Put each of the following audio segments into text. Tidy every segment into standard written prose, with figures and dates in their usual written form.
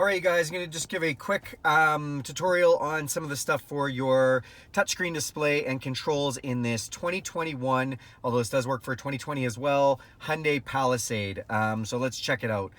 Alright guys, I'm going to just give a quick tutorial on some of the stuff for your touchscreen display and controls in this 2021, although this does work for 2020 as well, Hyundai Palisade. So let's check it out.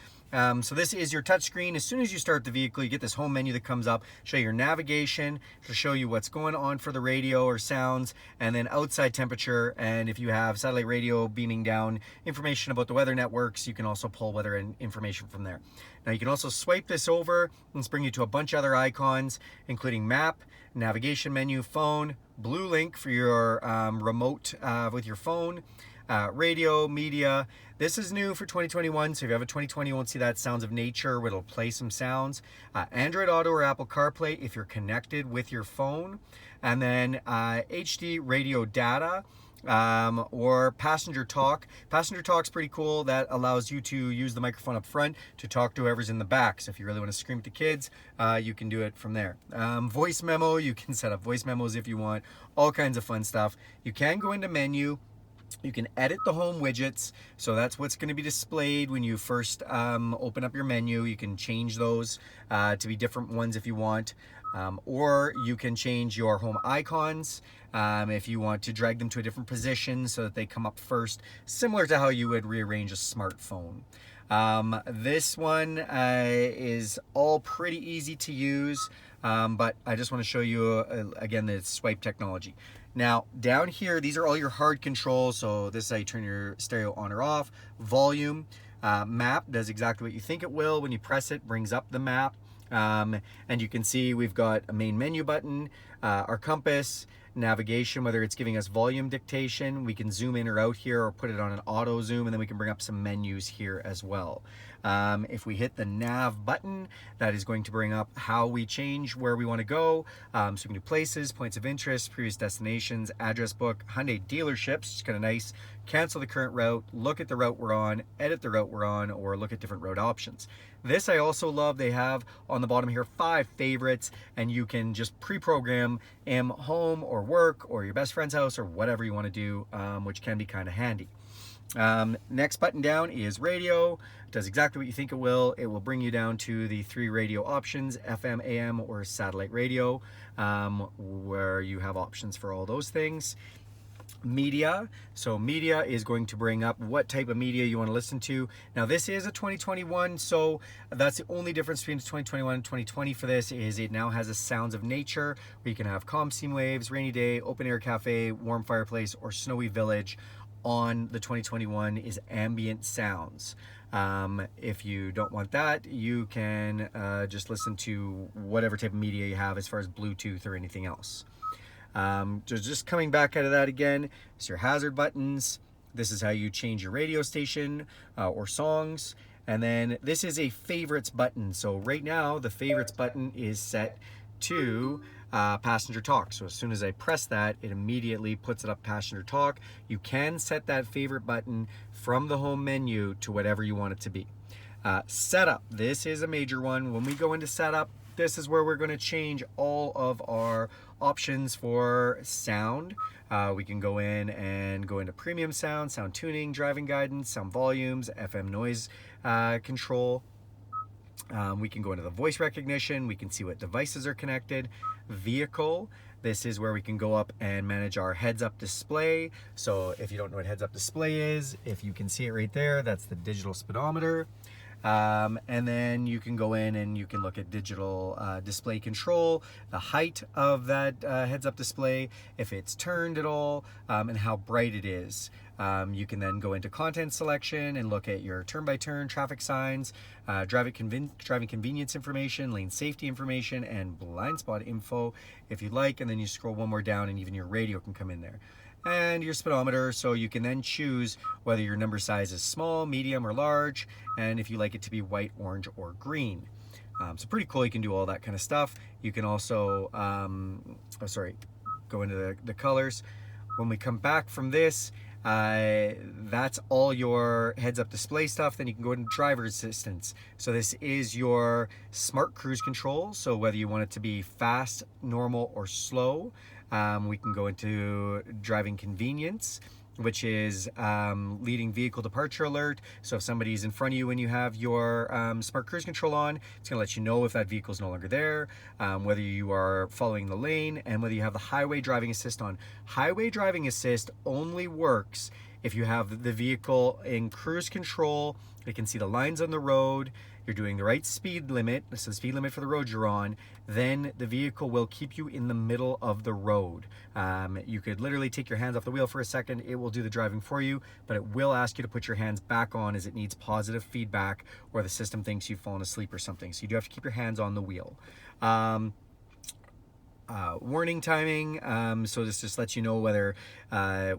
So this is your touchscreen. As soon as you start the vehicle, you get this home menu that comes up, show you your navigation, to show you what's going on for the radio or sounds, and then outside temperature, and if you have satellite radio beaming down information about the weather networks, you can also pull weather and information from there. Now you can also swipe this over and it's bring you to a bunch of other icons, including map, navigation menu, phone, blue link for your remote with your phone, radio, media. This is new for 2021, so if you have a 2020, you won't see that. Sounds of nature, where it'll play some sounds. Android Auto or Apple CarPlay if you're connected with your phone. And then HD radio data. Or passenger talk. Passenger talk's pretty cool. That allows you to use the microphone up front to talk to whoever's in the back. So if you really want to scream at the kids, you can do it from there. Voice memo, you can set up voice memos if you want. All kinds of fun stuff. You can go into menu. You can edit the home widgets, so that's what's going to be displayed when you first open up your menu. You can change those to be different ones if you want, or you can change your home icons if you want to drag them to a different position so that they come up first, similar to how you would rearrange a smartphone. This one is all pretty easy to use, but I just want to show you again the swipe technology. Now down here, these are all your hard controls. So this is how you turn your stereo on or off. Volume, map does exactly what you think it will. When you press it, brings up the map. And you can see we've got a main menu button, our compass, navigation, whether it's giving us volume dictation, we can zoom in or out here or put it on an auto zoom, and then we can bring up some menus here as well. If we hit the nav button, that is going to bring up how we change where we want to go. So we can do places, points of interest, previous destinations, address book, Hyundai dealerships, it's kind of nice, cancel the current route, look at the route we're on, edit the route we're on, or look at different route options. This I also love. They have on the bottom here 5 favorites, and you can just pre-program home or work or your best friend's house or whatever you want to do, which can be kind of handy. Next button down is radio. It does exactly what you think it will. It will bring you down to the 3 radio options, FM, AM, or satellite radio, where you have options for all those things. Media. So media is going to bring up what type of media you want to listen to. Now this is a 2021, so that's the only difference between 2021 and 2020 for this, is it now has a sounds of nature where you can have calm scene waves, rainy day, open air cafe, warm fireplace, or snowy village. On the 2021 is ambient sounds. If you don't want that, you can just listen to whatever type of media you have as far as Bluetooth or anything else. Just coming back out of that again, it's your hazard buttons. This is how you change your radio station or songs. And then this is a favorites button. So right now the favorites button is set to passenger talk. So as soon as I press that, it immediately puts it up passenger talk. You can set that favorite button from the home menu to whatever you want it to be. Setup, this is a major one. When we go into setup, this is where we're going to change all of our options for sound. We can go in and go into premium sound, sound tuning, driving guidance, sound volumes, FM noise control. We can go into the voice recognition. We can see what devices are connected. Vehicle. This is where we can go up and manage our heads-up display. So if you don't know what heads-up display is, if you can see it right there, that's the digital speedometer. And then you can go in and you can look at digital display control, the height of that heads-up display, if it's turned at all, and how bright it is. You can then go into content selection and look at your turn-by-turn traffic signs, driving convenience information, lane safety information, and blind spot info if you'd like. And then you scroll one more down and even your radio can come in there. And your speedometer, so you can then choose whether your number size is small, medium, or large, and if you like it to be white, orange, or green. So pretty cool. You can do all that kind of stuff. You can also go into the colors. When we come back from this, that's all your heads-up display stuff. Then you can go into driver assistance. So this is your smart cruise control. So whether you want it to be fast, normal, or slow. We can go into driving convenience. which is leading vehicle departure alert. So if somebody's in front of you when you have your smart cruise control on, it's going to let you know if that vehicle is no longer there, whether you are following the lane, and whether you have the highway driving assist on. Highway driving assist only works if you have the vehicle in cruise control. You can see the lines on the road, you're doing the right speed limit, so the speed limit for the road you're on, then the vehicle will keep you in the middle of the road. You could literally take your hands off the wheel for a second, it will do the driving for you, but it will ask you to put your hands back on as it needs positive feedback, or the system thinks you've fallen asleep or something. So you do have to keep your hands on the wheel. Warning timing, so this just lets you know whether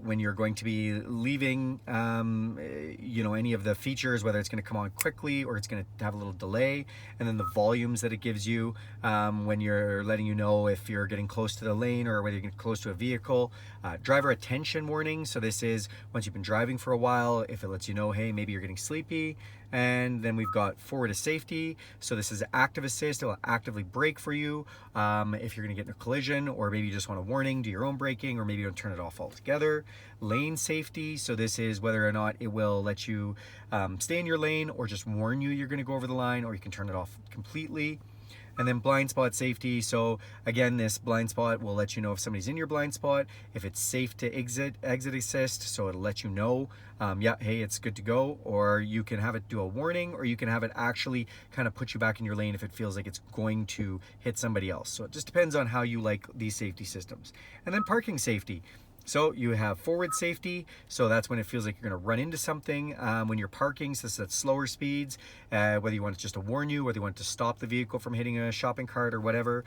when you're going to be leaving any of the features, whether it's going to come on quickly or it's going to have a little delay, and then the volumes that it gives you when you're letting you know if you're getting close to the lane or whether you're getting close to a vehicle. Driver attention warning, so this is once you've been driving for a while, if it lets you know, hey, maybe you're getting sleepy. And then we've got forward to safety, so this is active assist. It will actively brake for you if you're going to get in a collision, or maybe you just want a warning, do your own braking, or maybe you don't turn it off altogether. Lane safety, so this is whether or not it will let you stay in your lane or just warn you you're going to go over the line, or you can turn it off completely. And then blind spot safety, so again, this blind spot will let you know if somebody's in your blind spot, if it's safe to exit assist, so it'll let you know, yeah, hey, it's good to go. Or you can have it do a warning, or you can have it actually kind of put you back in your lane if it feels like it's going to hit somebody else. So it just depends on how you like these safety systems. And then parking safety. So you have forward safety, so that's when it feels like you're going to run into something when you're parking, so this is at slower speeds, whether you want it just to warn you, whether you want it to stop the vehicle from hitting a shopping cart or whatever.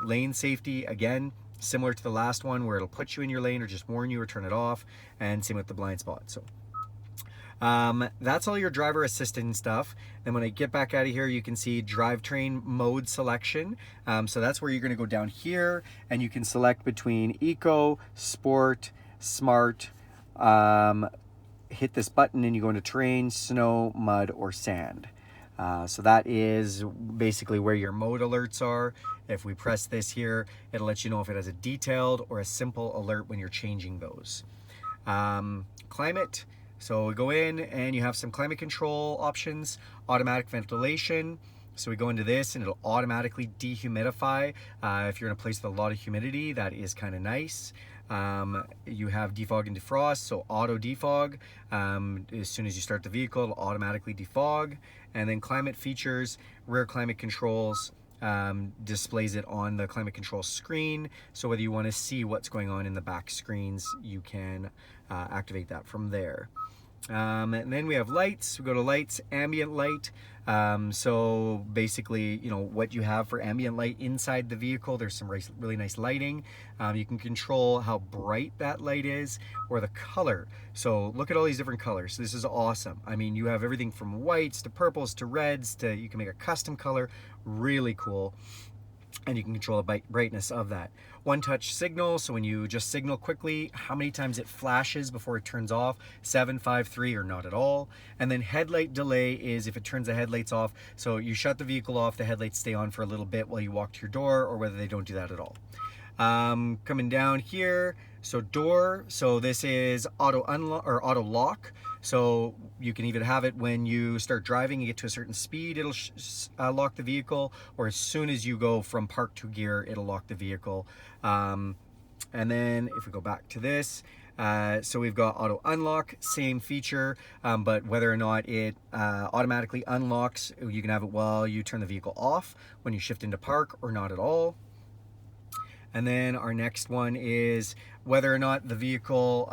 Lane safety, again, similar to the last one, where it'll put you in your lane or just warn you or turn it off, and same with the blind spot. So that's all your driver assistant stuff. Then when I get back out of here, you can see drivetrain mode selection. So that's where you're going to go down here and you can select between eco, sport, smart, hit this button and you go into terrain, snow, mud, or sand. So that is basically where your mode alerts are. If we press this here, it'll let you know if it has a detailed or a simple alert when you're changing those. Climate. So we go in and you have some climate control options, automatic ventilation. So we go into this and it'll automatically dehumidify. If you're in a place with a lot of humidity, that is kind of nice. You have defog and defrost, so auto defog. As soon as you start the vehicle, it'll automatically defog. And then climate features, rear climate controls, displays it on the climate control screen. So whether you want to see what's going on in the back screens, you can activate that from there. And then we have lights. We go to lights, ambient light. So basically, what you have for ambient light inside the vehicle, there's some really nice lighting. You can control how bright that light is or the color. So look at all these different colors. This is awesome. I mean, you have everything from whites to purples to reds to, you can make a custom color. Really cool. And you can control the brightness of that. One touch signal, so when you just signal quickly, how many times it flashes before it turns off, 7, 5, 3, or not at all. And then headlight delay is if it turns the headlights off, so you shut the vehicle off, the headlights stay on for a little bit while you walk to your door, or whether they don't do that at all. Coming down here, so door, so this is auto unlock or auto lock. So you can either have it when you start driving, you get to a certain speed, it'll lock the vehicle, or as soon as you go from park to gear, it'll lock the vehicle. And then if we go back to this, so we've got auto unlock, same feature, but whether or not it automatically unlocks, you can have it while you turn the vehicle off, when you shift into park, or not at all. And then our next one is whether or not the vehicle,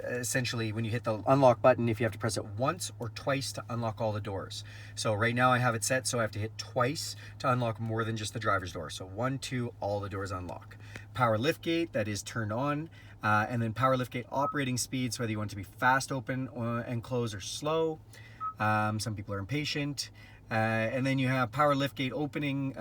essentially when you hit the unlock button, if you have to press it once or twice to unlock all the doors. So right now I have it set so I have to hit twice to unlock more than just the driver's door. So 1, 2, all the doors unlock. Power liftgate, that is turned on. And then power liftgate operating speed, so whether you want it to be fast open and close or slow. Some people are impatient. And then you have power liftgate opening,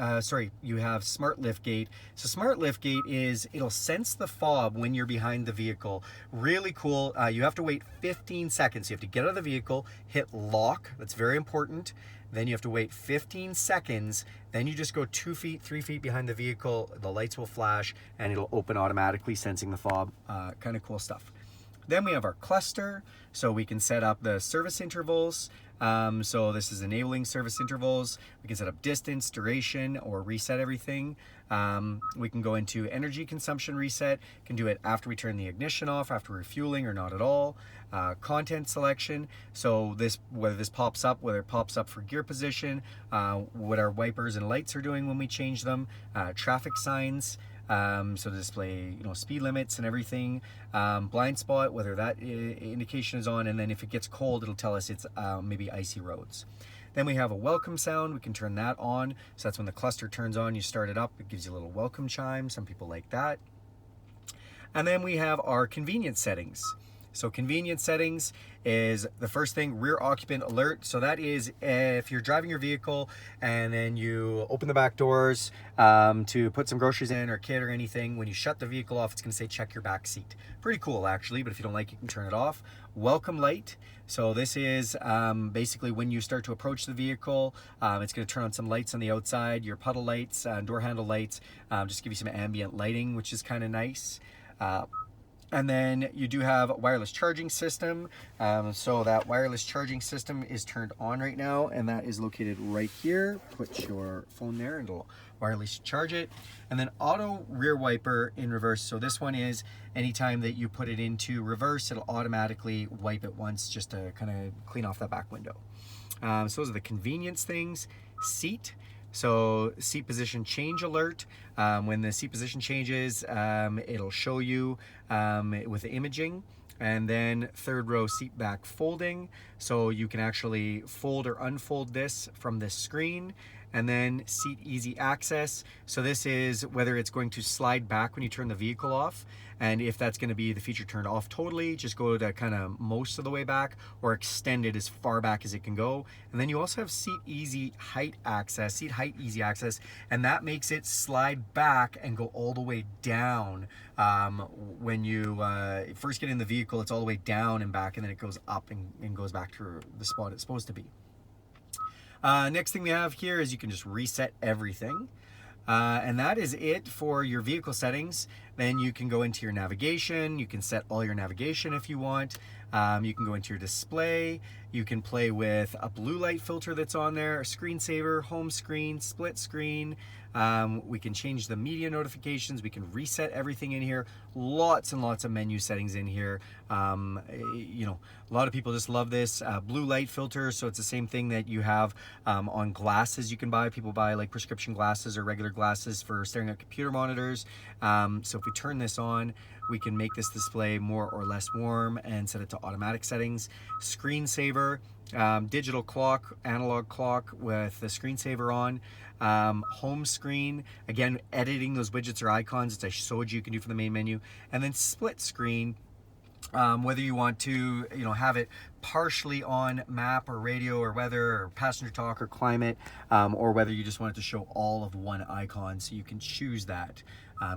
you have smart liftgate. So smart liftgate is, it'll sense the fob when you're behind the vehicle. Really cool. You have to wait 15 seconds. You have to get out of the vehicle, hit lock. That's very important. Then you have to wait 15 seconds. Then you just go 2 feet, 3 feet behind the vehicle. The lights will flash and it'll open automatically, sensing the fob. Kind of cool stuff. Then we have our cluster, so we can set up the service intervals. So this is enabling service intervals. We can set up distance, duration, or reset everything. We can go into energy consumption reset, can do it after we turn the ignition off, after refueling, or not at all. Content selection, so this, whether this pops up, whether it pops up for gear position, what our wipers and lights are doing when we change them, traffic signs, so to display, speed limits and everything, blind spot, whether that indication is on, and then if it gets cold, it'll tell us it's maybe icy roads. Then we have a welcome sound. We can turn that on. So that's when the cluster turns on, you start it up, it gives you a little welcome chime. Some people like that. And then we have our convenience settings. So convenience settings is the first thing, rear occupant alert. So that is if you're driving your vehicle and then you open the back doors to put some groceries in or kid or anything, when you shut the vehicle off, it's gonna say check your back seat. Pretty cool actually, but if you don't like it, you can turn it off. Welcome light. So this is basically when you start to approach the vehicle, it's gonna turn on some lights on the outside, your puddle lights, door handle lights, just give you some ambient lighting, which is kind of nice. And then you do have a wireless charging system. So that wireless charging system is turned on right now, and that is located right here. Put your phone there and it'll wirelessly charge it. And then auto rear wiper in reverse. So this one is anytime that you put it into reverse, it'll automatically wipe it once just to kind of clean off that back window. So those are the convenience things. Seat. So seat position change alert. When the seat position changes, it'll show you with the imaging. And then third row seat back folding. So you can actually fold or unfold this from this screen. And then seat easy access. So this is whether it's going to slide back when you turn the vehicle off. And if that's going to be the feature turned off totally, just go to kind of most of the way back or extend it as far back as it can go. And then you also have seat easy height access, seat height easy access, and that makes it slide back and go all the way down. When you first get in the vehicle, it's all the way down and back, and then it goes up and goes back to the spot it's supposed to be. Next thing we have here is you can just reset everything. And that is it for your vehicle settings. Then you can go into your navigation. You can set all your navigation if you want. You can go into your display. You can play with a blue light filter that's on there, a screensaver, home screen, split screen. We can change the media notifications. We can reset everything in here. Lots and lots of menu settings in here. A lot of people just love this blue light filter. So it's the same thing that you have on glasses you can buy. People buy like prescription glasses or regular glasses for staring at computer monitors. So if we turn this on, we can make this display more or less warm and set it to automatic settings. Screensaver, digital clock, analog clock with the screensaver on. Home screen, again, editing those widgets or icons that I showed you can do from the main menu. And then split screen, whether you want to have it partially on map or radio or weather or passenger talk or climate, or whether you just want it to show all of one icon, so you can choose that.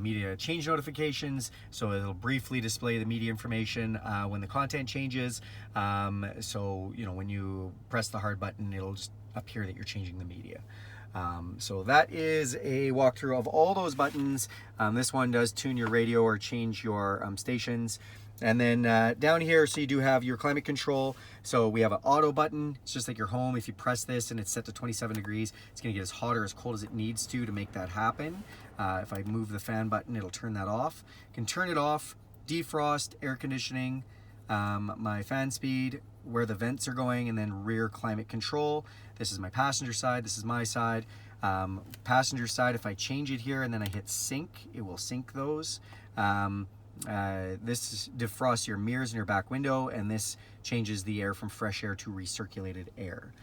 Media change notifications, so it'll briefly display the media information when the content changes. So when you press the hard button, it'll just appear that you're changing the media. So that is a walkthrough of all those buttons. This one does tune your radio or change your stations. And then down here, so you do have your climate control. So we have an auto button. It's just like your home. If you press this and it's set to 27 degrees, it's gonna get as hot or as cold as it needs to make that happen. If I move the fan button, it'll turn that off. You can turn it off, defrost, air conditioning, my fan speed, where the vents are going, and then rear climate control. This is my passenger side, this is my side. Passenger side, if I change it here and then I hit sync, it will sync those. This defrosts your mirrors and your back window, and this changes the air from fresh air to recirculated air.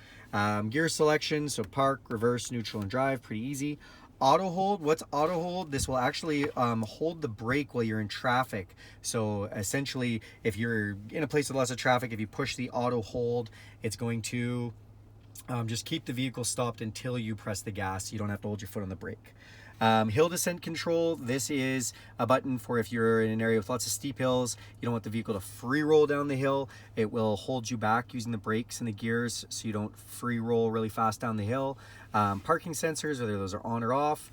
Gear selection, so park, reverse, neutral, and drive, pretty easy. Auto hold, what's auto hold? This will actually hold the brake while you're in traffic. So essentially, if you're in a place with lots of traffic, if you push the auto hold, it's going to just keep the vehicle stopped until you press the gas. You don't have to hold your foot on the brake. Hill descent control, this is a button for if you're in an area with lots of steep hills, you don't want the vehicle to free roll down the hill. It will hold you back using the brakes and the gears so you don't free roll really fast down the hill. Parking sensors, whether those are on or off.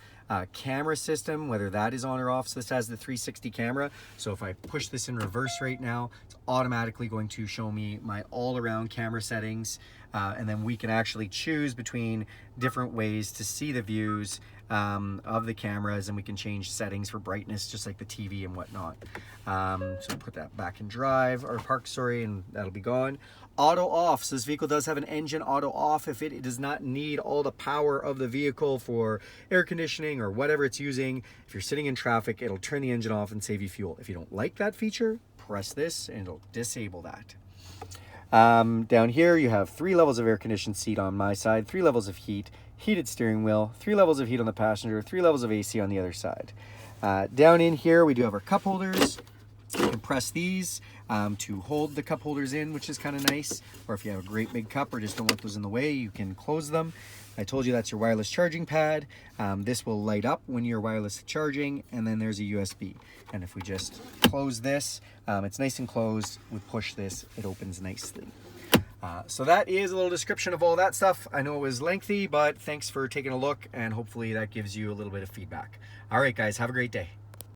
Camera system, whether that is on or off. So this has the 360 camera. So if I push this in reverse right now, it's automatically going to show me my all-around camera settings. And then we can actually choose between different ways to see the views of the cameras, and we can change settings for brightness just like the TV and whatnot. So put that back in drive or park, sorry, and that'll be gone. Auto off, so this vehicle does have an engine auto off if it does not need all the power of the vehicle for air conditioning or whatever it's using. If you're sitting in traffic, it'll turn the engine off and save you fuel. If you don't like that feature, press this and it'll disable that. Down here you have 3 levels of air conditioned seat on my side, 3 levels of heat, heated steering wheel, 3 levels of heat on the passenger, 3 levels of AC on the other side. Down in here we do have our cup holders. You can press these to hold the cup holders in, which is kind of nice. Or if you have a great big cup or just don't want those in the way, you can close them. I told you that's your wireless charging pad. This will light up when you're wireless charging, and then there's a USB. And if we just close this, it's nice and closed. We push this, it opens nicely. So that is a little description of all that stuff. I know it was lengthy, but thanks for taking a look, and hopefully that gives you a little bit of feedback. All right, guys, have a great day.